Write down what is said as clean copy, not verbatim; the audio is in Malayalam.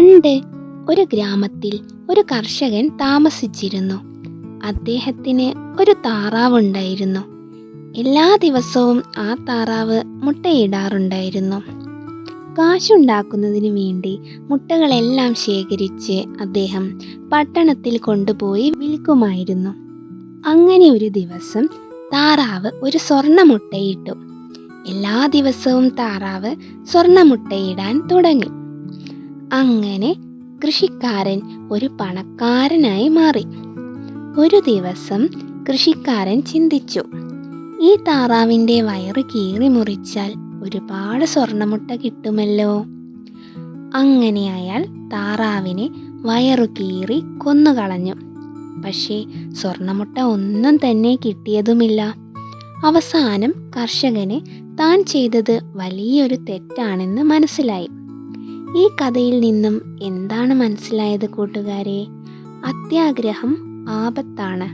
പണ്ട് ഒരു ഗ്രാമത്തിൽ ഒരു കർഷകൻ താമസിച്ചിരുന്നു. അദ്ദേഹത്തിന് ഒരു താറാവുണ്ടായിരുന്നു. എല്ലാ ദിവസവും ആ താറാവ് മുട്ടയിടാറുണ്ടായിരുന്നു. കാശുണ്ടാക്കുന്നതിന് വേണ്ടി മുട്ടകളെല്ലാം ശേഖരിച്ച് അദ്ദേഹം പട്ടണത്തിൽ കൊണ്ടുപോയി വിൽക്കുമായിരുന്നു. അങ്ങനെ ഒരു ദിവസം താറാവ് ഒരു സ്വർണ്ണ മുട്ടയിട്ടു. എല്ലാ ദിവസവും താറാവ് സ്വർണ്ണ മുട്ടയിടാൻ തുടങ്ങി. അങ്ങനെ കൃഷിക്കാരൻ ഒരു പണക്കാരനായി മാറി. ഒരു ദിവസം കൃഷിക്കാരൻ ചിന്തിച്ചു, ഈ താറാവിൻ്റെ വയറ് കീറി മുറിച്ചാൽ ഒരുപാട് സ്വർണ്ണമുട്ട കിട്ടുമല്ലോ. അങ്ങനെ അയാൾ താറാവിനെ വയറു കീറി കൊന്നുകളഞ്ഞു. പക്ഷേ സ്വർണ്ണമുട്ട ഒന്നും തന്നെ കിട്ടിയതുമില്ല. അവസാനം കർഷകന് താൻ ചെയ്തത് വലിയൊരു തെറ്റാണെന്ന് മനസ്സിലായി. ഈ കഥയിൽ നിന്നും എന്താണ് മനസ്സിലായത് കൂട്ടുകാരെ? അത്യാഗ്രഹം ആപത്താണ്.